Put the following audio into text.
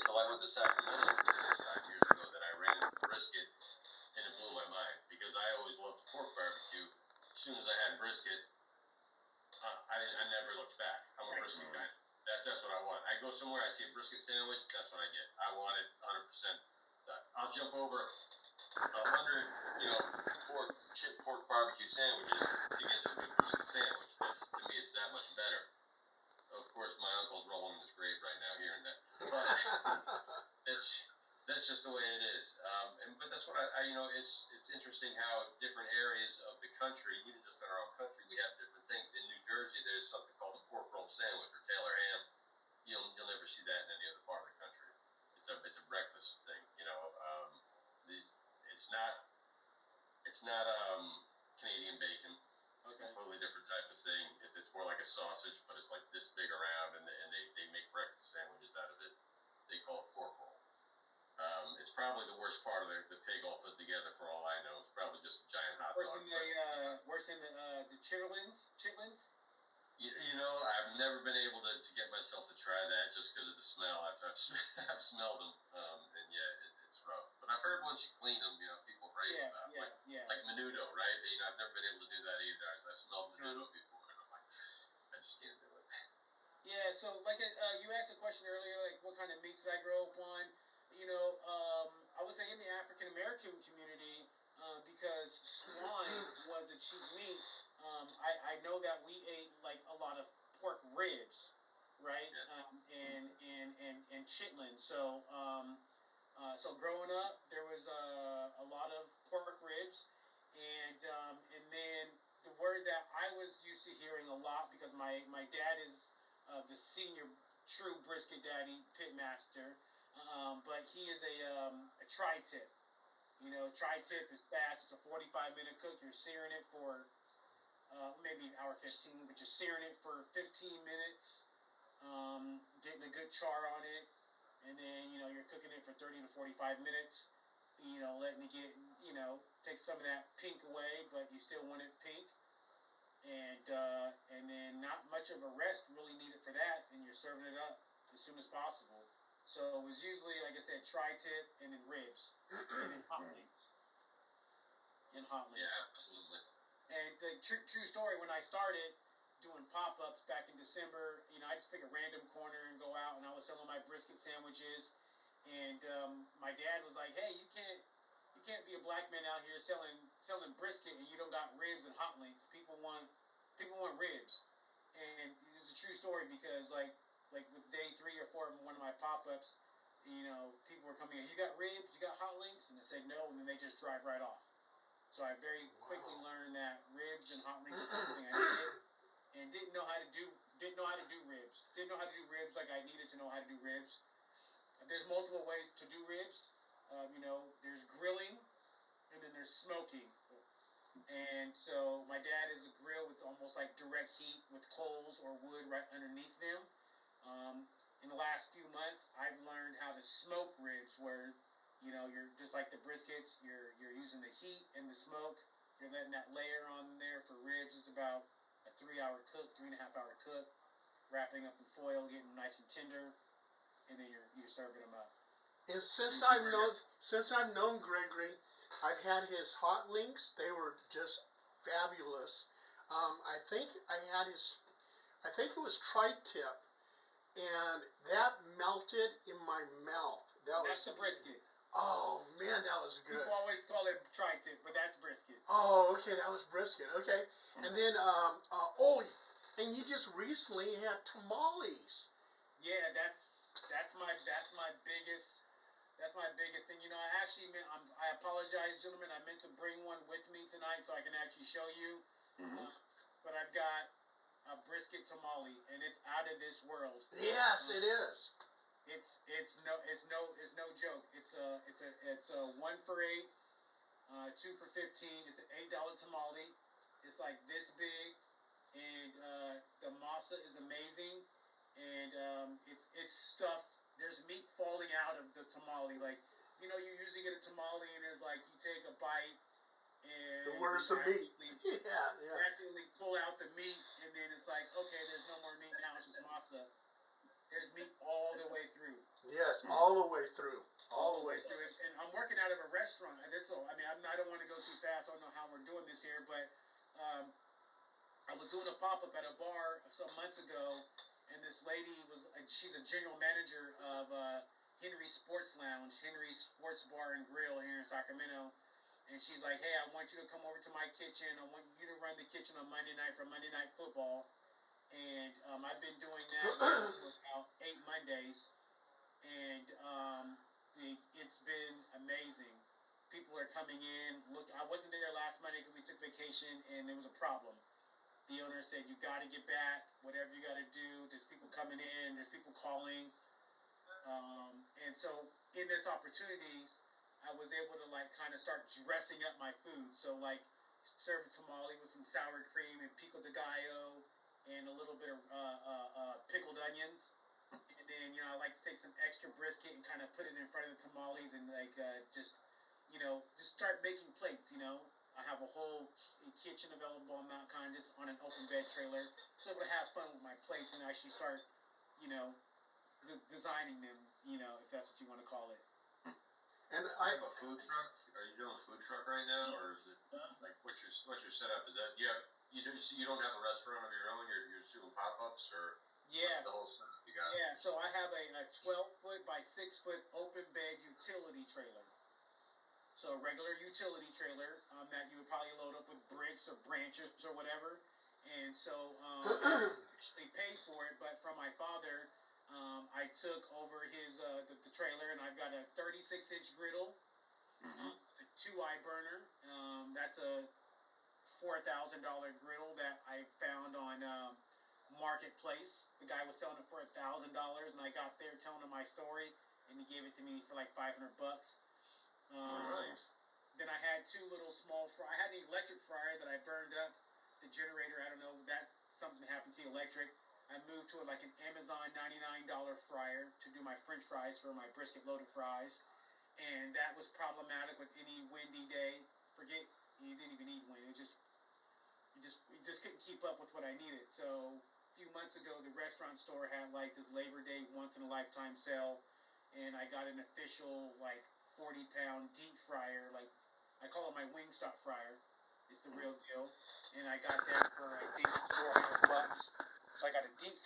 until I went to Sacramento 5 years ago that I ran into brisket, and it blew my mind because I always loved pork barbecue. As soon as I had brisket, I never looked back. I'm a brisket guy. That's what I want. I go somewhere, I see a brisket sandwich, that's what I get. I want it 100%. I'll jump over 100, pork barbecue sandwiches to get to a good brisket sandwich. To me, it's that much better. Of course, my uncle's rolling in his grave right now hearing that. But that's just the way it is. But that's what it's interesting how different areas of the country, even just in our own country, we have different things. In New Jersey, there's something called a pork roll sandwich or Taylor ham. You'll never see that in any other part of the country. It's a breakfast thing. It's not Canadian bacon. It's a completely different type of thing. It's more like a sausage, but it's like this big around, and they make breakfast sandwiches out of it. They call it pork roll. It's probably the worst part of the pig all put together. For all I know, it's probably just a giant hot dog. Worse than the chitlins. I've never been able to get myself to try that just because of the smell. I've smelled them, and it's rough. But I've heard once you clean them, people rave about it. Like menudo, right? I've never been able to do that either. I smelled menudo before, and I'm like, I just can't do it. Yeah, so like you asked a question earlier, like what kind of meats did I grow up on? I would say in the African American community, because swine was a cheap meat. I know that we ate like a lot of pork ribs, right? And chitlins. So growing up, there was a lot of pork ribs, and then the word that I was used to hearing a lot because my dad is the senior true brisket daddy pitmaster, but he is a tri-tip. Tri-tip is fast. It's a 45-minute cook. You're searing it for maybe an hour 15, but you're searing it for 15 minutes, getting a good char on it, and then you're cooking it for 30 to 45 minutes. Letting it get take some of that pink away, but you still want it pink, and then not much of a rest really needed for that, and you're serving it up as soon as possible. So it was usually, like I said, tri-tip and then ribs and then hot links. Yeah, absolutely. And the true story, when I started doing pop-ups back in December, I just pick a random corner and go out, and I was selling my brisket sandwiches. And my dad was like, "Hey, you can't be a black man out here selling brisket and you don't got ribs and hot links. People want ribs." And it's a true story because like with day 3 or 4 of one of my pop-ups, people were coming in. "You got ribs? You got hot links?" And I said no, and then they just drive right off. So I very quickly learned that ribs and hot links was something I needed, and didn't know how to do ribs. Didn't know how to do ribs like I needed to know how to do ribs. There's multiple ways to do ribs. There's grilling, and then there's smoking. And so my dad is a grill with almost like direct heat with coals or wood right underneath them. In the last few months, I've learned how to smoke ribs where you're just like the briskets. You're using the heat and the smoke. You're letting that layer on there for ribs. It's about a 3-hour cook, 3.5-hour cook. Wrapping up in foil, getting them nice and tender, and then you're serving them up. And since I've known Gregory, I've had his hot links. They were just fabulous. I think it was tri-tip, and that melted in my mouth. That's the brisket. Oh man, that was good. People always call it tri-tip, but that's brisket. Oh, okay, that was brisket. Okay, and then and you just recently had tamales. Yeah, that's my biggest thing. I apologize, gentlemen. I meant to bring one with me tonight so I can actually show you. But I've got a brisket tamale, and it's out of this world. Yes, it is. It's no joke. It's a 1 for $8, 2 for $15. It's an $8 tamale. It's like this big, and the masa is amazing, and it's stuffed. There's meat falling out of the tamale. Like you usually get a tamale, and it's like you take a bite. And where's the meat? Yeah. You accidentally pull out the meat, and then it's like, okay, there's no more meat now. It's just masa. There's meat all the way through. Yes, Yes, all the way through. All the way through. And I'm working out of a restaurant. That's all. I mean, I don't want to go too fast. I don't know how we're doing this here, but I was doing a pop-up at a bar some months ago, and this lady she's a general manager of Henry's Sports Lounge, Henry's Sports Bar and Grill here in Sacramento. And she's like, hey, I want you to come over to my kitchen. I want you to run the kitchen on Monday night for Monday Night Football. And I've been doing that for about 8 Mondays. And it's been amazing. People are coming in. Look, I wasn't there last Monday because we took vacation, and there was a problem. The owner said, you got to get back, whatever you got to do. There's people coming in. There's people calling. And so in this opportunities, I was able to kind of start dressing up my food. So serve a tamale with some sour cream and pico de gallo and a little bit of pickled onions. And then I like to take some extra brisket and kind of put it in front of the tamales and just start making plates. I have a whole kitchen available on Mount Condis on an open bed trailer. So able to have fun with my plates and actually start designing them. If that's what you want to call it. And I have a food truck. Are you doing a food truck right now, or is it what's your setup? Is that you don't have a restaurant of your own? You're doing pop-ups, or what's the whole setup you got? Yeah, so I have a 12-foot by 6-foot open bed utility trailer. So a regular utility trailer that you would probably load up with bricks or branches or whatever. And so I actually paid for it, but from my father. I took over his the trailer, and I've got a 36-inch griddle, a 2-eye burner. That's a $4,000 griddle that I found on Marketplace. The guy was selling it for $1,000, and I got there telling him my story, and he gave it to me for like $500. Nice. Then I had 2 little small I had an electric fryer that I burned up. The generator, I don't know, something happened to the electric. I moved to an Amazon $99 fryer to do my French fries for my brisket loaded fries, and that was problematic with any windy day. Forget you didn't even need wind. It just couldn't keep up with what I needed. So a few months ago, the restaurant store had this Labor Day once in a lifetime sale, and I got an official 40-pound deep fryer. I call it my Wingstop fryer. It's the real deal, and I got that for I think $400. So I got a deep